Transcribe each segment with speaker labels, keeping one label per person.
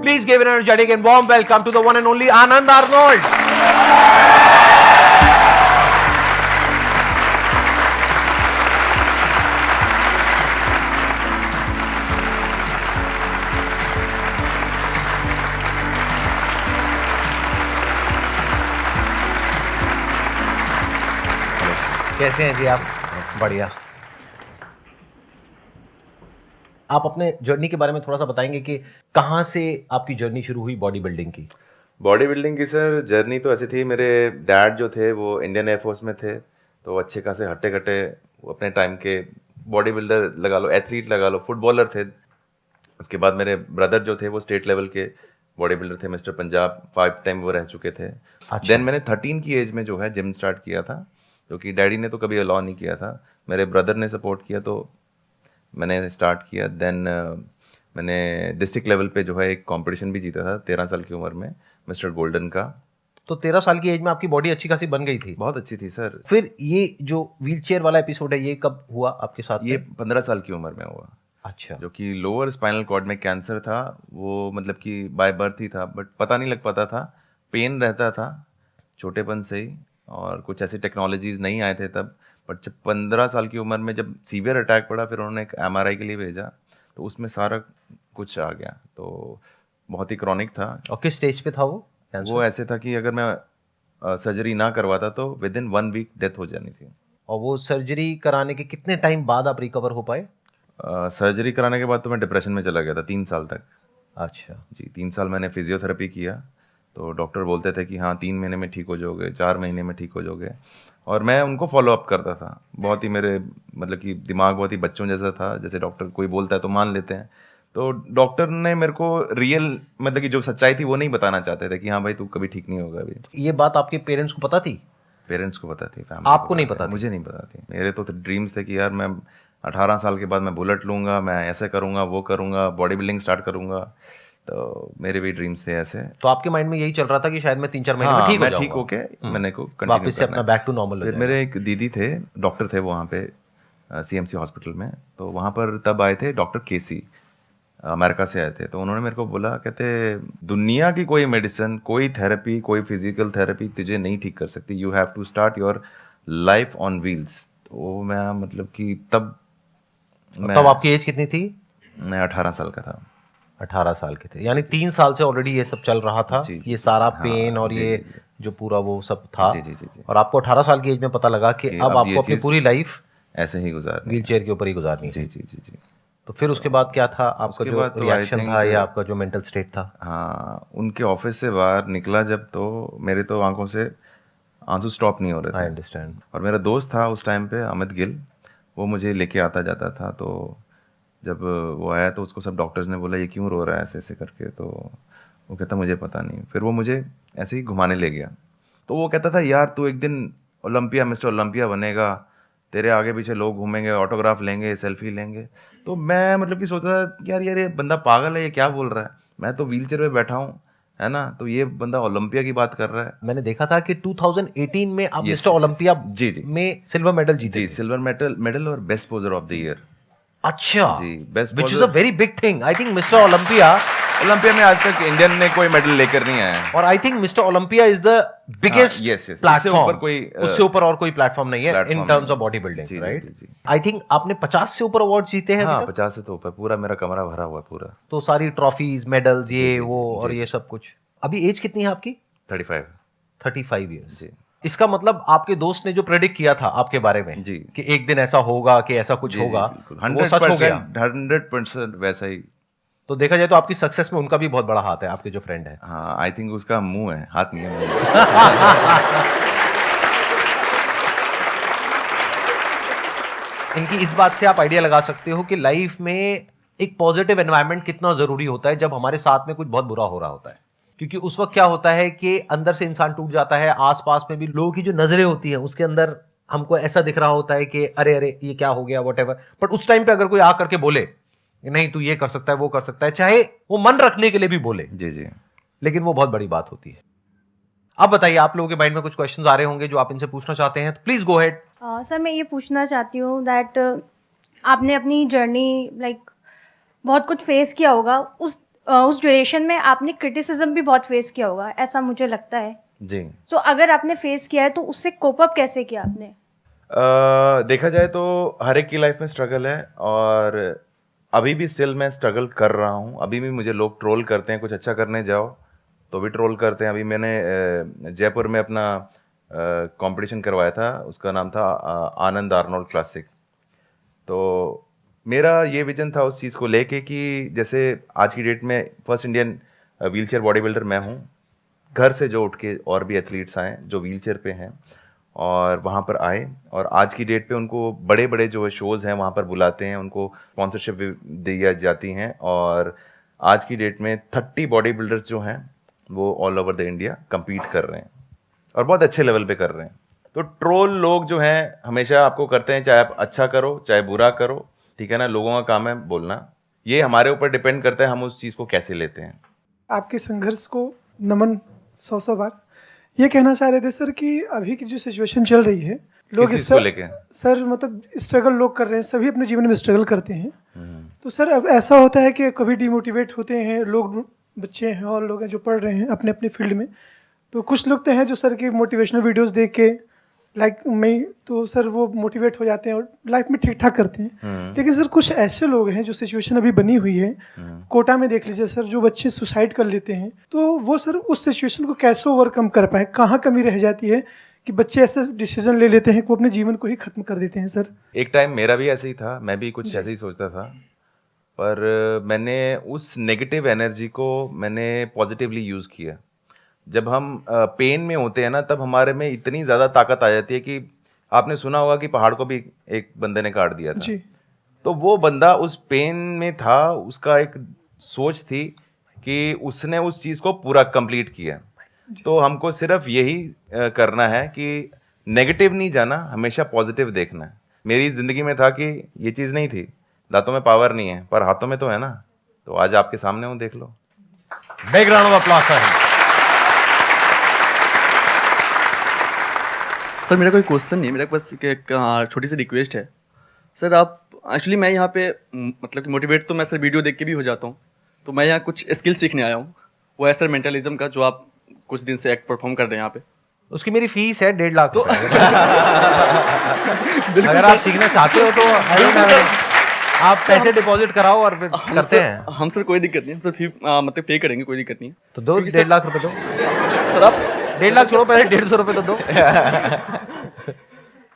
Speaker 1: Please give an energetic and warm welcome to the one and only Anand Arnold. कैसे हैं जी आप? बढ़िया। आप अपने जर्नी के बारे में थोड़ा सा बताएंगे कि कहाँ से आपकी जर्नी शुरू हुई बॉडी बिल्डिंग की?
Speaker 2: बॉडी बिल्डिंग की सर जर्नी तो ऐसी थी, मेरे डैड जो थे वो इंडियन एयरफोर्स में थे, तो अच्छे खासे हट्टे कट्टे अपने टाइम के बॉडी बिल्डर लगा लो, एथलीट लगा लो, फुटबॉलर थे। उसके बाद मेरे ब्रदर जो थे वो स्टेट लेवल के बॉडी बिल्डर थे, मिस्टर पंजाब 5 टाइम वो रह चुके थे। देन मैंने 13 की एज में जो है जिम स्टार्ट किया था, क्योंकि डैडी ने तो कभी अलाउ नहीं किया था, मेरे ब्रदर ने सपोर्ट किया तो मैंने स्टार्ट किया। देन मैंने डिस्ट्रिक्ट लेवल पे जो है एक कंपटीशन भी जीता था 13 साल की उम्र में, मिस्टर गोल्डन का।
Speaker 1: तो 13 साल की एज में आपकी बॉडी अच्छी खासी बन गई थी?
Speaker 2: बहुत अच्छी थी सर।
Speaker 1: फिर ये जो व्हीलचेयर वाला एपिसोड है ये कब हुआ आपके साथ?
Speaker 2: ये 15 साल की उम्र में हुआ।
Speaker 1: अच्छा।
Speaker 2: जो कि लोअर स्पाइनल कॉर्ड में कैंसर था, वो मतलब कि बाय बर्थ ही था, बट पता नहीं लग पाता था, पेन रहता था छोटेपन से ही, और कुछ ऐसी टेक्नोलॉजीज नहीं आए थे तब। बट जब 15 साल की उम्र में जब सीवियर अटैक पड़ा, फिर उन्होंने एक MRI के लिए भेजा, तो उसमें सारा कुछ आ गया, तो बहुत ही क्रॉनिक था।
Speaker 1: और किस स्टेज पे था वो कैंसर?
Speaker 2: वो ऐसे था कि अगर मैं सर्जरी ना करवाता तो विद इन 1 वीक डेथ हो जानी थी।
Speaker 1: और वो सर्जरी कराने के कितने टाइम बाद आप रिकवर हो पाए?
Speaker 2: सर्जरी कराने के बाद तो मैं डिप्रेशन में चला गया था 3 साल तक।
Speaker 1: अच्छा
Speaker 2: जी, 3 साल मैंने फिजियोथेरेपी किया, तो डॉक्टर बोलते थे कि हाँ 3 महीने में ठीक हो जाओगे, 4 महीने में ठीक हो जाओगे, और मैं उनको फॉलो अप करता था। बहुत ही मेरे मतलब कि दिमाग बहुत ही बच्चों जैसा था, जैसे डॉक्टर कोई बोलता है तो मान लेते हैं। तो डॉक्टर ने मेरे को रियल मतलब कि जो सच्चाई थी वो नहीं बताना चाहते थे कि हाँ भाई तू कभी ठीक नहीं होगा अभी।
Speaker 1: ये बात आपके पेरेंट्स को पता थी?
Speaker 2: पेरेंट्स को पता थी, फैमिली
Speaker 1: आपको नहीं पता थी?
Speaker 2: मुझे नहीं पता थी। मेरे तो ड्रीम्स थे कि यार मैं 18 साल के बाद मैं बुलेट लूँगा, मैं ऐसे करूँगा, वो करूँगा, बॉडी बिल्डिंग स्टार्ट करूँगा, तो मेरे भी ड्रीम्स थे ऐसे।
Speaker 1: तो आपके माइंड में यही चल रहा था कि शायद मैं 3-4 महीने में ठीक हो
Speaker 2: मैं
Speaker 1: जाऊंगा?
Speaker 2: ठीक होके मैंने को कंटिन्यू
Speaker 1: वापस से अपना बैक टू नॉर्मल हो
Speaker 2: फिर
Speaker 1: जाएगा।
Speaker 2: मेरे एक दीदी थे, डॉक्टर थे वहाँ पे CMC हॉस्पिटल में, तो वहाँ पर तब आए थे डॉक्टर केसी, अमेरिका से आए थे। तो उन्होंने मेरे को बोला, कहते दुनिया की कोई मेडिसिन, कोई थेरेपी, कोई फिजिकल थेरेपी तुझे नहीं ठीक कर सकती, you have to start your life on wheels. तो मैं मतलब कि तब
Speaker 1: आपकी एज कितनी थी?
Speaker 2: मैं 18 साल का था।
Speaker 1: 18 साल के थे, यानी 3 साल से ऑलरेडी ये सब चल रहा था।
Speaker 2: जी,
Speaker 1: ये सारा
Speaker 2: हाँ,
Speaker 1: पेन और
Speaker 2: जी,
Speaker 1: ये
Speaker 2: जी,
Speaker 1: जो पूरा वो सब था।
Speaker 2: जी।
Speaker 1: और आपको 18 साल की एज में पता लगा कि अब आपको अपनी पूरी लाइफ
Speaker 2: ऐसे ही गुजारनी,
Speaker 1: व्हीलचेयर के ऊपर ही गुजारनी है।
Speaker 2: जी।
Speaker 1: तो फिर उसके बाद क्या था आपका जो रिएक्शन था या आपका जो मेंटल स्टेट था?
Speaker 2: हाँ, उनके ऑफिस से बाहर निकला जब, तो मेरे तो आंखों से आंसू स्टॉप नहीं हो रहे थे।
Speaker 1: I understand.
Speaker 2: और मेरा दोस्त था उस टाइम पे, अमित गिल, वो मुझे लेके आता जाता था। तो जब वो आया तो उसको सब डॉक्टर्स ने बोला ये क्यों रो रहा है ऐसे ऐसे करके, तो वो कहता मुझे पता नहीं। फिर वो मुझे ऐसे ही घुमाने ले गया, तो वो कहता था यार तू एक दिन ओलंपिया, मिस्टर ओलंपिया बनेगा, तेरे आगे पीछे लोग घूमेंगे, ऑटोग्राफ लेंगे, सेल्फी लेंगे। तो मैं मतलब कि सोचता था यार ये बंदा पागल है, ये क्या बोल रहा है, मैं तो व्हीलचेयर पे बैठा हूँ, है ना, तो ये बंदा ओलंपिया की बात कर रहा है।
Speaker 1: मैंने देखा था कि 2018 में आप मिस्टर ओलंपिया
Speaker 2: जी
Speaker 1: में सिल्वर मेडल जीते
Speaker 2: जी,
Speaker 1: थे।
Speaker 2: सिल्वर मेडल और best poser of the year.
Speaker 1: अच्छा
Speaker 2: जी, best
Speaker 1: which is a very big thing. I think mister Olympia
Speaker 2: में आज तक इंडियन ने कोई मेडल लेकर नहीं आया,
Speaker 1: और आई think mister Olympia is the biggest platform. उससे ऊपर और कोई प्लेटफॉर्म नहीं है in terms of body building, right? I think आपने 50 से ऊपर अवार्ड जीते हैं।
Speaker 2: हाँ, 50 से तो ऊपर, पूरा मेरा कमरा भरा हुआ पूरा।
Speaker 1: तो सारी ट्रॉफीज, मेडल्स, ये वो और ये सब कुछ। अभी एज कितनी है आपकी? 35 ईयर्स।
Speaker 2: जी।
Speaker 1: इसका मतलब आपके दोस्त ने जो प्रेडिक्ट किया था आपके बारे में
Speaker 2: जी
Speaker 1: कि एक दिन ऐसा होगा, कि ऐसा कुछ होगा, वो सच हो गया।
Speaker 2: 100% वैसा ही।
Speaker 1: तो देखा जाए तो आपकी सक्सेस में उनका भी बहुत बड़ा हाथ है, आपके जो फ्रेंड है।
Speaker 2: हाँ, आई थिंक उसका मुंह है, हाथ नहीं है, मुंह।
Speaker 1: इनकी इस बात से आप आइडिया लगा सकते हो कि लाइफ में एक पॉजिटिव एनवायरनमेंट कितना जरूरी होता है जब हमारे साथ में कुछ बहुत बुरा हो रहा होता है। क्योंकि उस वक्त क्या होता है कि अंदर से इंसान टूट जाता है, आसपास में भी लोगों की जो नजरें होती हैं उसके अंदर हमको ऐसा दिख रहा होता है कि अरे अरे ये क्या हो गया, व्हाटएवर। बट उस टाइम पे अगर कोई आ करके बोले नहीं तू ये कर सकता है, वो कर सकता है, चाहे वो मन रखने के लिए भी बोले,
Speaker 2: जी,
Speaker 1: लेकिन वो बहुत बड़ी बात होती है। अब बताइए, आप लोगों के माइंड में कुछ क्वेश्चंस आ रहे होंगे जो आप इनसे पूछना चाहते हैं, तो प्लीज गो हेड।
Speaker 3: सर मैं ये पूछना चाहती हूँ दैट आपने अपनी जर्नी लाइक बहुत कुछ फेस किया होगा, उस ड्यूरेशन में आपने क्रिटिसिज्म भी बहुत फेस किया होगा, ऐसा मुझे लगता है।
Speaker 2: जी।
Speaker 3: सो अगर आपने फेस किया है तो उससे कोप अप कैसे किया आपने?
Speaker 2: देखा जाए तो हर एक की लाइफ में स्ट्रगल है, और अभी भी स्टिल मैं स्ट्रगल कर रहा हूँ। अभी भी मुझे लोग ट्रोल करते हैं, कुछ अच्छा करने जाओ तो भी ट्रोल करते हैं। अभी मैंने जयपुर में अपना कंपटीशन करवाया था, उसका नाम था आनंद आर्नोल्ड क्लासिक। तो मेरा ये विजन था उस चीज़ को लेके कि जैसे आज की डेट में first Indian wheelchair body builder मैं हूँ। घर से जो उठ के और भी एथलीट्स आए जो व्हीलचेयर पे हैं और वहाँ पर आए, और आज की डेट पे उनको बड़े बड़े जो शोज़ हैं वहाँ पर बुलाते हैं, उनको स्पॉन्सरशिप दी जाती हैं, और आज की डेट में 30 बॉडी बिल्डर्स जो हैं वो all over the India compete कर रहे हैं और बहुत अच्छे लेवल पे कर रहे हैं। तो ट्रोल लोग जो हैं हमेशा आपको करते हैं, चाहे आप अच्छा करो चाहे बुरा करो, ठीक है ना, लोगों का काम है बोलना। ये हमारे ऊपर डिपेंड करता है हम उस चीज़ को कैसे लेते हैं।
Speaker 4: आपके संघर्ष को नमन 100 बार। ये कहना चाह रहे थे सर कि अभी की जो सिचुएशन चल रही है, लोग
Speaker 2: किस चीज़ को लेके?
Speaker 4: सर मतलब स्ट्रगल लोग कर रहे हैं, सभी अपने जीवन में स्ट्रगल करते हैं। तो सर अब ऐसा होता है कि कभी डिमोटिवेट होते हैं लोग, बच्चे हैं और लोग हैं जो पढ़ रहे हैं अपने अपने फील्ड में। तो कुछ लोग तो हैं जो सर की मोटिवेशनल वीडियोस देख के लाइक मैं, तो सर वो मोटिवेट हो जाते हैं और लाइफ में ठीक ठाक करते हैं। लेकिन सर कुछ ऐसे लोग हैं जो सिचुएशन अभी बनी हुई है, कोटा में देख लीजिए सर, जो बच्चे सुसाइड कर लेते हैं, तो वो सर उस सिचुएशन को कैसे ओवरकम कर पाए? कहाँ कमी रह जाती है कि बच्चे ऐसे डिसीजन ले लेते हैं कि वो अपने जीवन को ही खत्म कर देते हैं? सर
Speaker 2: एक टाइम मेरा भी ऐसे ही था, मैं भी कुछ ऐसे ही सोचता था, पर मैंने उस नेगेटिव एनर्जी को मैंने पॉजिटिवली यूज़ किया। जब हम पेन में होते हैं ना, तब हमारे में इतनी ज़्यादा ताकत आ जाती है कि आपने सुना होगा कि पहाड़ को भी एक बंदे ने काट दिया था।
Speaker 4: जी।
Speaker 2: तो वो बंदा उस पेन में था, उसका एक सोच थी कि उसने उस चीज़ को पूरा कंप्लीट किया। तो हमको सिर्फ यही करना है कि नेगेटिव नहीं जाना, हमेशा पॉजिटिव देखना है। मेरी ज़िंदगी में था कि ये चीज़ नहीं थी, दांतों में पावर नहीं है पर हाथों में तो है ना, तो आज आपके सामने हूँ, देख लो।
Speaker 1: बैकग्राउंड ऑफ अप्लॉज है।
Speaker 5: सर मेरा कोई क्वेश्चन नहीं है, मेरा बस एक छोटी सी रिक्वेस्ट है। सर आप एक्चुअली मैं यहाँ पे मतलब कि मोटिवेट तो मैं सर वीडियो देख के भी हो जाता हूँ, तो मैं यहाँ कुछ स्किल सीखने आया हूँ। वो है सर मेंटलिज्म का, जो आप कुछ दिन से एक्ट परफॉर्म कर रहे हैं यहाँ पे।
Speaker 1: उसकी मेरी फीस है 1.5 लाख रुपए। अगर आप सीखना चाहते हो तो I don't have any- आप पैसे डिपॉजिट कराओ और फिर करते हैं।
Speaker 5: हम सर कोई दिक्कत नहीं है, सर फी मतलब पे करेंगे, कोई दिक्कत नहीं है।
Speaker 1: तो दो,
Speaker 5: क्योंकि
Speaker 1: 1.5 लाख रुपए दो।
Speaker 5: सर आप
Speaker 1: 1.5 लाख छोड़ो, पहले 150 रुपए तो दो।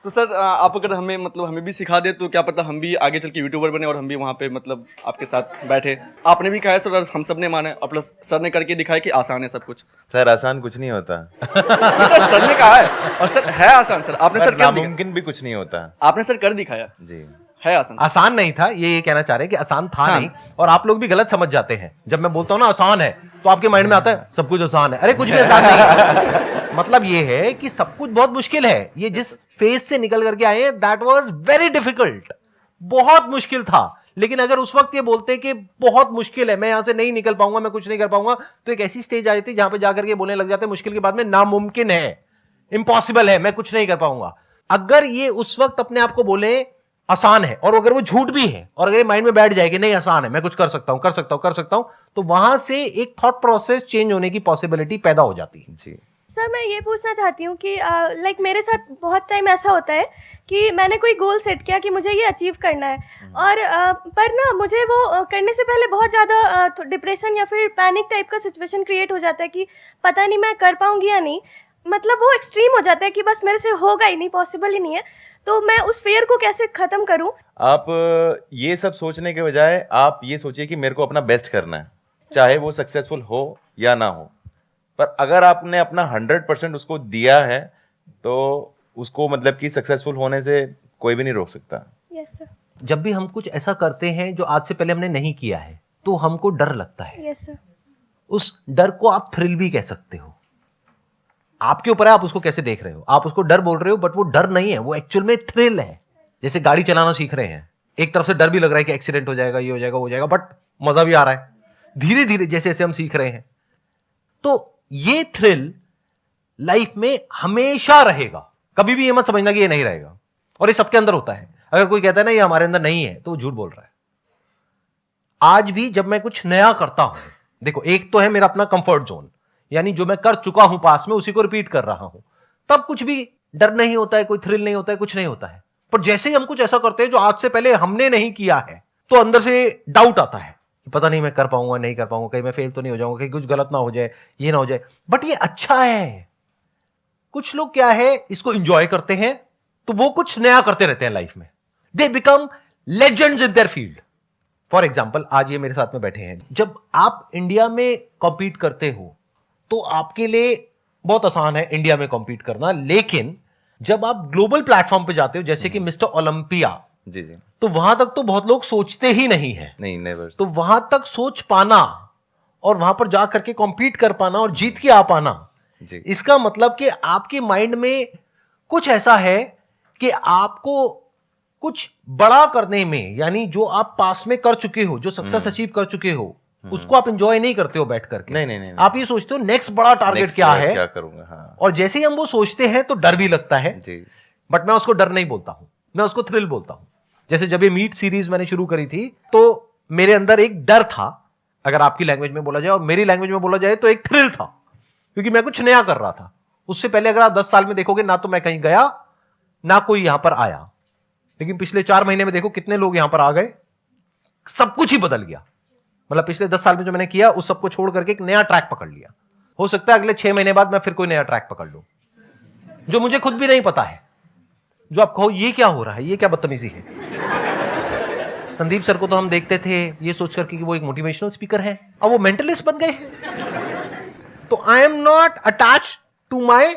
Speaker 5: तो सर आप अगर हमें मतलब हमें भी सिखा दे तो क्या पता हम भी आगे चल के यूट्यूबर बने और हम भी वहाँ पे मतलब आपके साथ बैठे। आपने भी कहा है सर और हम सब ने माना है, और प्लस सर ने करके दिखाया कि आसान है सब कुछ।
Speaker 2: सर आसान कुछ नहीं होता,
Speaker 5: सर ने कहा है, और सर है आसान। सर आपने सर कर दिखाया,
Speaker 2: नामुमकिन भी कुछ नहीं होता।
Speaker 5: आपने सर कर दिखाया,
Speaker 2: जी
Speaker 5: है आसान।
Speaker 1: आसान नहीं था, ये कहना चाह रहे हैं कि आसान था नहीं, और आप लोग भी गलत समझ जाते हैं। जब मैं बोलता हूं ना आसान है, तो आपके माइंड में आता है सब कुछ आसान है। अरे कुछ भी आसान नहीं है। मतलब ये है कि सब कुछ बहुत मुश्किल है। ये जिस फेज से निकल करके आए हैं, दैट वाज वेरी डिफिकल्ट, बहुत मुश्किल था। लेकिन अगर उस वक्त ये बोलते कि बहुत मुश्किल है, मैं यहां से नहीं निकल पाऊंगा, मैं कुछ नहीं कर पाऊंगा, तो एक ऐसी स्टेज आ जाती जहां पे जाकर के बोलने लग जाते मुश्किल के बाद में नामुमकिन है, इम्पॉसिबल है, मैं कुछ नहीं कर पाऊंगा। अगर ये उस वक्त अपने आप को बोले आसान है, और अगर वो झूठ भी है, और अगर ये माइंड में बैठ जाए कि नहीं आसान है, मैं कुछ कर सकता हूं, कर सकता हूं, कर सकता हूं, तो वहां से एक थॉट प्रोसेस चेंज होने की पॉसिबिलिटी पैदा हो जाती है।
Speaker 2: जी।
Speaker 3: सर मैं ये पूछना चाहती हूँ कि लाइक मेरे साथ बहुत टाइम ऐसा होता है कि मैंने कोई गोल सेट किया कि मुझे ये अचीव करना है, और पर ना मुझे वो करने से पहले बहुत ज़्यादा डिप्रेशन या फिर पैनिक टाइप का सिचुएशन क्रिएट हो जाता है कि पता नहीं मैं कर पाऊँगी या नहीं। मतलब वो एक्सट्रीम हो जाता है कि बस मेरे से होगा ही नहीं, पॉसिबल ही नहीं है। तो मैं उस फेयर को कैसे ख़त्म करूँ?
Speaker 2: आप ये सब सोचने के बजाय आप ये सोचिए कि मेरे को अपना बेस्ट करना है, चाहे वो सक्सेसफुल हो या ना हो। पर अगर आपने अपना 100% उसको दिया है तो उसको मतलब कि सक्सेसफुल होने से कोई भी नहीं रोक सकता।
Speaker 3: Yes sir.
Speaker 1: जब भी हम कुछ ऐसा करते हैं जो आज से पहले हमने नहीं किया है, तो हमको डर लगता है।
Speaker 3: Yes sir.
Speaker 1: उस डर को आप थ्रिल भी कह सकते हो, आपके ऊपर है आप उसको कैसे देख रहे हो। आप उसको डर बोल रहे हो, बट वो डर नहीं है, वो एक्चुअल में थ्रिल है। जैसे गाड़ी चलाना सीख रहे हैं, एक तरफ से डर भी लग रहा है कि एक्सीडेंट हो जाएगा, ये हो जाएगा, वो हो जाएगा, बट मजा भी आ रहा है धीरे धीरे जैसे जैसे हम सीख रहे हैं। तो ये थ्रिल लाइफ में हमेशा रहेगा, कभी भी ये मत समझना कि ये नहीं रहेगा। और ये सबके अंदर होता है। अगर कोई कहता है ना ये हमारे अंदर नहीं है, तो वो झूठ बोल रहा है। आज भी जब मैं कुछ नया करता हूं, देखो, एक तो है मेरा अपना कंफर्ट जोन, यानी जो मैं कर चुका हूं पास में उसी को रिपीट कर रहा हूं, तब कुछ भी डर नहीं होता है, कोई थ्रिल नहीं होता है, कुछ नहीं होता है। पर जैसे ही हम कुछ ऐसा करते हैं जो आज से पहले हमने नहीं किया है, तो अंदर से डाउट आता है कि पता नहीं मैं कर पाऊंगा नहीं कर पाऊंगा, कहीं मैं फेल तो नहीं हो जाऊंगा, कहीं कुछ गलत ना हो जाए, ये ना हो जाए। बट ये अच्छा है। कुछ लोग क्या है, इसको एंजॉय करते हैं, तो वो कुछ नया करते रहते हैं लाइफ में। They become legends in their field. For example, आज ये मेरे साथ में बैठे हैं। जब आप इंडिया में कॉम्पीट करते हो तो आपके लिए बहुत आसान है इंडिया में कॉम्पीट करना, लेकिन जब आप ग्लोबल प्लेटफॉर्म पे जाते हो, जैसे कि मिस्टर ओलंपिया,
Speaker 2: जी जी।
Speaker 1: तो वहां तक तो बहुत लोग सोचते ही नहीं है।
Speaker 2: नहीं, नेवर।
Speaker 1: तो वहां तक सोच पाना और वहां पर जा करके कॉम्पीट कर पाना और जीत के आ पाना,
Speaker 2: जी
Speaker 1: इसका मतलब कि आपके माइंड में कुछ ऐसा है कि आपको कुछ बड़ा करने में, यानी जो आप पास में कर चुके हो, जो सक्सेस अचीव कर चुके हो, उसको आप एंजॉय नहीं करते हो बैठ करके।
Speaker 2: नहीं।
Speaker 1: आप ये सोचते हो नेक्स्ट बड़ा टारगेट
Speaker 2: Next
Speaker 1: क्या
Speaker 2: मैं
Speaker 1: है,
Speaker 2: क्या करूंगा। हाँ
Speaker 1: और जैसे ही हम वो सोचते हैं तो डर भी लगता है।
Speaker 2: जी।
Speaker 1: बट मैं उसको डर नहीं बोलता हूं, मैं उसको थ्रिल बोलता हूं। जैसे जब ये मीट सीरीज मैंने शुरू करी थी, तो मेरे अंदर एक डर था, अगर आपकी लैंग्वेज में बोला जाए, और मेरी लैंग्वेज में बोला जाए तो एक थ्रिल था, क्योंकि मैं कुछ नया कर रहा था। उससे पहले अगर आप 10 साल में देखोगे, ना तो मैं कहीं गया ना कोई यहां पर आया, लेकिन पिछले 4 महीने में देखो कितने लोग यहां पर आ गए, सब कुछ ही बदल गया। मतलब पिछले 10 साल में जो मैंने किया उस सबको छोड़ करके एक नया ट्रैक पकड़ लिया। हो सकता है अगले 6 महीने बाद मैं फिर कोई नया ट्रैक पकड़ लूं, जो मुझे खुद भी नहीं पता है, जो आप कहो ये क्या हो रहा है, ये क्या बदतमीजी है। संदीप सर को तो हम देखते थे ये सोच करके कि वो एक मोटिवेशनल स्पीकर है, अब वो मेंटलिस्ट बन गए हैं। तो I am not attach to my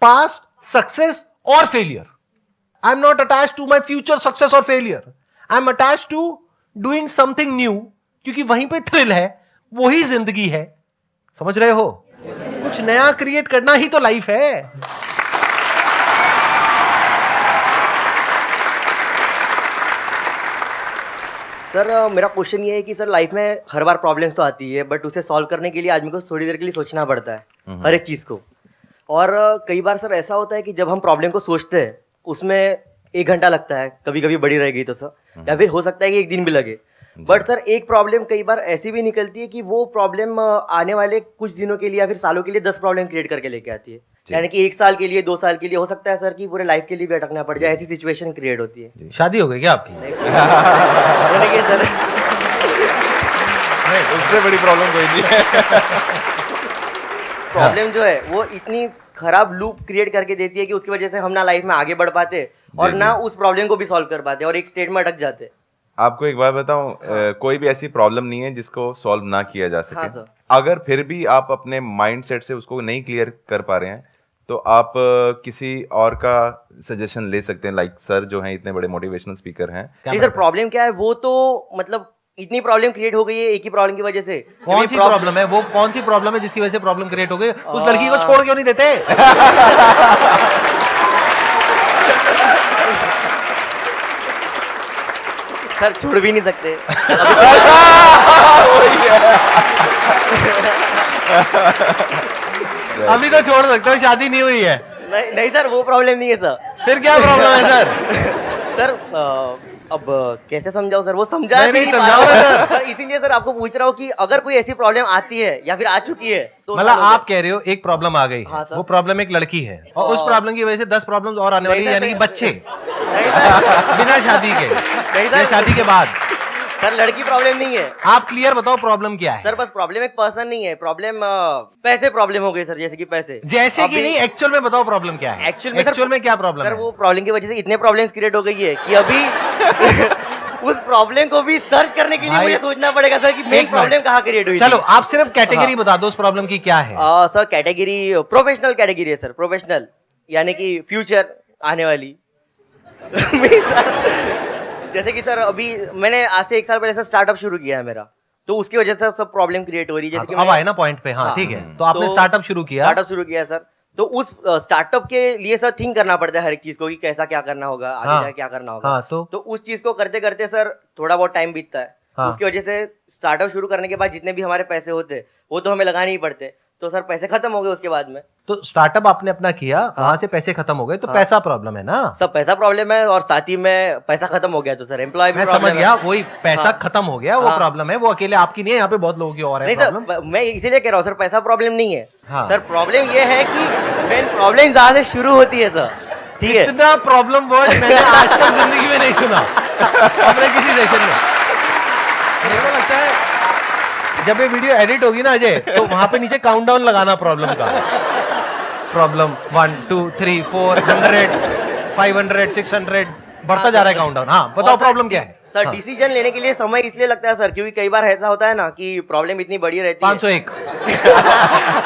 Speaker 1: past success और failure, I am not attach to my future success और failure, I am attach to doing something new, क्योंकि वहीं पे थ्रिल है, वही जिंदगी है। समझ रहे हो? कुछ नया क्रिएट करना ही तो लाइफ है।
Speaker 6: सर मेरा क्वेश्चन ये है कि सर लाइफ में हर बार प्रॉब्लम्स तो आती है, बट उसे सॉल्व करने के लिए आदमी को थोड़ी देर के लिए सोचना पड़ता है हर एक चीज़ को। और कई बार सर ऐसा होता है कि जब हम प्रॉब्लम को सोचते हैं उसमें 1 घंटा लगता है, कभी कभी बड़ी रह गई तो सर, या फिर हो सकता है कि 1 दिन भी लगे। बट सर एक प्रॉब्लम कई बार ऐसी भी निकलती है कि वो प्रॉब्लम आने वाले कुछ दिनों के लिए या फिर सालों के लिए 10 प्रॉब्लम क्रिएट करके लेके आती है। यानी कि 1 साल के लिए, 2 साल के लिए, हो सकता है सर कि पूरे लाइफ के लिए भी अटकना पड़ जाए, ऐसी सिचुएशन क्रिएट होती है।
Speaker 1: शादी हो गई क्या आपकी?
Speaker 6: होने के सर
Speaker 2: नहीं, उससे बड़ी प्रॉब्लम कोई नहीं है।
Speaker 6: प्रॉब्लम जो है वो इतनी खराब लूप क्रिएट करके देती है कि उसकी वजह से हम ना लाइफ में आगे बढ़ पाते और
Speaker 2: जी,
Speaker 6: ना उस प्रॉब्लम को भी सॉल्व कर पाते और एक स्टेट में अटक जाते।
Speaker 2: आपको एक बात बताऊं, कोई भी ऐसी प्रॉब्लम नहीं है जिसको सॉल्व ना किया जा सके।
Speaker 6: हाँ, सर।
Speaker 2: अगर फिर भी आप अपने माइंड सेट से उसको नहीं क्लियर कर पा रहे हैं, तो आप किसी और का सजेशन ले सकते हैं। लाइक सर जो हैं, इतने बड़े मोटिवेशनल स्पीकर हैं।
Speaker 6: नहीं सर, प्रॉब्लम क्या है वो तो मतलब इतनी प्रॉब्लम क्रिएट हो गई है एक ही प्रॉब्लम की वजह से।
Speaker 1: कौन सी प्रॉब्लम है वो? कौन सी प्रॉब्लम है जिसकी वजह से प्रॉब्लम क्रिएट हो गई? उस लड़की को छोड़ क्यों नहीं देते?
Speaker 6: सर छोड़ भी नहीं सकते।
Speaker 1: अभी तो छोड़ सकते हो, शादी नहीं हुई है।
Speaker 6: नहीं नहीं सर, वो प्रॉब्लम नहीं है सर।
Speaker 1: फिर क्या प्रॉब्लम है सर?
Speaker 6: सर अब कैसे समझाओ सर, वो समझा
Speaker 1: नहीं,
Speaker 6: नहीं
Speaker 1: समझाओ
Speaker 6: पा रहा
Speaker 1: ना
Speaker 6: हूं। पर इसीलिए सर आपको पूछ रहा हूँ कि अगर कोई ऐसी प्रॉब्लम आती है या फिर आ चुकी है तो
Speaker 1: मतलब आप कह रहे हो एक प्रॉब्लम आ गई,
Speaker 6: हाँ, सर।
Speaker 1: वो प्रॉब्लम एक लड़की है, और उस प्रॉब्लम की वजह से 10 प्रॉब्लम्स और आने वाली है,
Speaker 6: नहीं,
Speaker 1: यानी कि
Speaker 6: सर।
Speaker 1: बच्चे
Speaker 6: नहीं सर,
Speaker 1: बिना शादी के,
Speaker 6: नहीं सर।
Speaker 1: या शादी के बाद।
Speaker 6: सर लड़की प्रॉब्लम नहीं है
Speaker 1: आप क्लियर बताओ प्रॉब्लम क्या है?
Speaker 6: सर। बस प्रॉब्लम एक पर्सन नहीं है, प्रॉब्लम पैसे प्रॉब्लम हो गई सर, जैसे कि पैसे।
Speaker 1: जैसे कि
Speaker 6: अभी-
Speaker 1: नहीं, एक्चुअल में बताओ प्रॉब्लम क्या है?
Speaker 6: एक्चुअल में सर,
Speaker 1: एक्चुअल में क्या प्रॉब्लम
Speaker 6: सर
Speaker 1: है?
Speaker 6: वो प्रॉब्लम की वजह से इतने प्रॉब्लम्स क्रिएट हो गई है कि अभी उस प्रॉब्लम को भी सर्च करने के लिए
Speaker 1: भाई,
Speaker 6: मुझे सोचना पड़ेगा सर कि मेन
Speaker 1: एक
Speaker 6: प्रॉब्लम
Speaker 1: मिनट।
Speaker 6: कहाँ क्रिएट हुई
Speaker 1: चलो
Speaker 6: थी।
Speaker 1: आप सिर्फ कैटेगरी
Speaker 6: हाँ।
Speaker 1: बता दो उस प्रॉब्लम की क्या है।
Speaker 6: सर कैटेगरी प्रोफेशनल कैटेगरी है सर, प्रोफेशनल यानी कि फ्यूचर आने वाली। नहीं सर, जैसे कि सर अभी मैंने आज से 1 साल पहले सर स्टार्टअप शुरू किया है मेरा, तो उसकी वजह से सब प्रॉब्लम क्रिएट हो रही है। जैसे कि
Speaker 1: अब आए ना पॉइंट पे। हाँ, ठीक है। तो आपने स्टार्टअप शुरू किया।
Speaker 6: स्टार्टअप शुरू किया सर, तो उस स्टार्टअप के लिए सर थिंक करना पड़ता है हर एक चीज को कि कैसा क्या करना होगा, आगे
Speaker 1: हाँ।
Speaker 6: जाके क्या करना होगा।
Speaker 1: हाँ, तो
Speaker 6: उस चीज को करते करते सर थोड़ा बहुत टाइम बीतता है।
Speaker 1: हाँ।
Speaker 6: उसकी वजह से स्टार्टअप शुरू करने के बाद जितने भी हमारे पैसे होते वो तो हमें लगाने ही पड़ते। तो सर पैसे खत्म हो गए उसके बाद में।
Speaker 1: तो स्टार्टअप आपने अपना किया, वहां से पैसे खत्म हो गए, तो पैसा प्रॉब्लम है ना।
Speaker 6: सब पैसा प्रॉब्लम है और साथ ही में पैसा खत्म हो गया तो सर एम्प्लॉय भी
Speaker 1: मैं
Speaker 6: problem
Speaker 1: समझ
Speaker 6: है।
Speaker 1: गया, वही पैसा
Speaker 6: हाँ।
Speaker 1: खत्म हो गया, वो
Speaker 6: हाँ।
Speaker 1: प्रॉब्लम है, वो अकेले आपकी नहीं है, यहाँ पे बहुत लोगों की और है
Speaker 6: नहीं
Speaker 1: प्रॉब्लम।
Speaker 6: सर, मैं इसीलिए कह रहा हूँ सर, पैसा प्रॉब्लम नहीं है।
Speaker 1: हाँ।
Speaker 6: सर प्रॉब्लम ये है कि मेन प्रॉब्लम जहाँ से शुरू होती है सर, ठीक है।
Speaker 1: इतना प्रॉब्लम वर्ड मैंने आज तक जिंदगी में नहीं सुना अपने किसी सेशन में। मेरे को लगता है जब ये वीडियो एडिट होगी ना अजय, तो वहां पे नीचे काउंटडाउन लगाना प्रॉब्लम का। प्रॉब्लम 1 2 3 400 500 600 बढ़ता जा रहा है काउंटडाउन। हाँ बताओ
Speaker 6: और सर,
Speaker 1: प्रॉब्लम क्या है।
Speaker 6: सर
Speaker 1: हाँ।
Speaker 6: डिसीजन लेने के लिए समय इसलिए लगता है सर, क्योंकि कई बार ऐसा होता है ना कि प्रॉब्लम इतनी बड़ी रहती है
Speaker 1: 501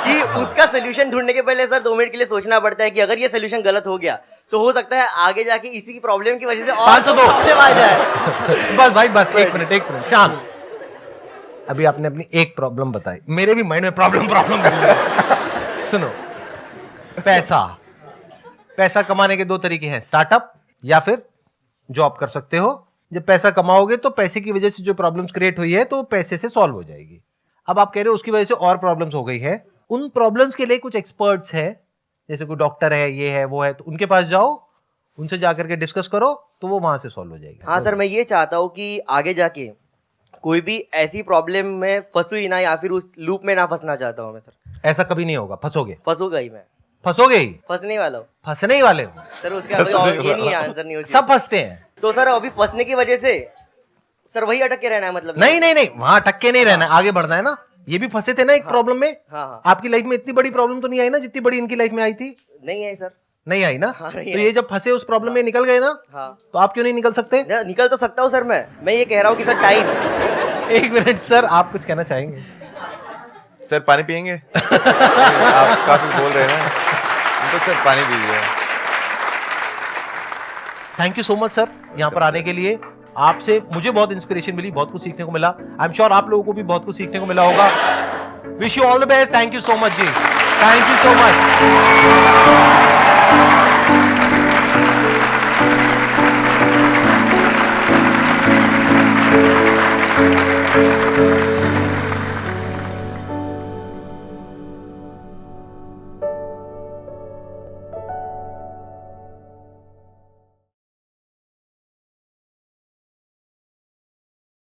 Speaker 6: कि उसका सोल्यूशन ढूंढने के पहले सर 2 मिनट के लिए सोचना पड़ता है कि अगर ये सोल्यूशन गलत हो गया तो हो सकता है आगे जाके इसी की प्रॉब्लम की वजह से और
Speaker 1: 502
Speaker 6: प्रॉब्लम आ जाए।
Speaker 1: बस भाई बस एक मिनट शांत। अभी आपने अपनी एक प्रॉब्लम बताई, मेरे भी माइंड में प्रॉब्लम सुनो, पैसा कमाने के 2 तरीके हैं, स्टार्टअप या फिर जॉब कर सकते हो। जब पैसा कमाओगे तो पैसे की वजह से जो प्रॉब्लम्स क्रिएट हुई है तो पैसे से सॉल्व हो जाएगी। अब आप कह रहे हो उसकी वजह से और प्रॉब्लम्स हो गई है, उन प्रॉब्लम्स के लिए कुछ एक्सपर्ट्स हैं, जैसे कोई डॉक्टर है, ये है वो है, तो उनके पास जाओ, उनसे जाकर के डिस्कस करो, तो वो वहां से सॉल्व हो जाएगी।
Speaker 6: हाँ सर, मैं ये चाहता हूँ कि आगे जाके कोई भी ऐसी प्रॉब्लम में फंसू ही ना, या फिर उस लूप में ना फंसना चाहता हूँ मैं सर।
Speaker 1: ऐसा कभी नहीं होगा, फंसोगे
Speaker 6: फंसूंगा ही मैं,
Speaker 1: फंसोगे ही,
Speaker 6: फंसने वाला हूँ
Speaker 1: फंसने ही वाले हो।
Speaker 6: सर। उसका कोई और ये नहीं है, आंसर नहीं होती।
Speaker 1: सब फंसते हैं।
Speaker 6: तो सर अभी फंसने की वजह से सर वही अटक के रहना है, मतलब
Speaker 1: नहीं वहां अटक के नहीं रहना है, आगे बढ़ना है ना। ये भी फंसे थे ना एक प्रॉब्लम में।
Speaker 6: हाँ।
Speaker 1: आपकी लाइफ में इतनी बड़ी प्रॉब्लम तो नहीं आई ना जितनी बड़ी इनकी लाइफ में आई थी।
Speaker 6: नहीं है सर।
Speaker 1: नहीं आई ना।
Speaker 6: हाँ, नहीं
Speaker 1: तो
Speaker 6: आई।
Speaker 1: ये जब फंसे उस प्रॉब्लम में निकल गए ना,
Speaker 6: हाँ।
Speaker 1: तो आप क्यों नहीं निकल सकते।
Speaker 6: निकल तो सकता हूँ सर, मैं ये कह रहा हूँ कि सर टाइम।
Speaker 1: एक मिनट सर, आप कुछ कहना चाहेंगे।
Speaker 2: सर पानी पियेंगे? आप काफी बोल रहे हैं ना, तो सर पानी पीजिए।
Speaker 1: Thank you so much sir, यहाँ पर आने के लिए। आपसे मुझे बहुत इंस्पिरेशन मिली, बहुत कुछ सीखने को मिला। आई एम श्योर आप लोगों को भी बहुत कुछ सीखने को मिला होगा। Wish you all the best. Thank you so much ji, thank you so much.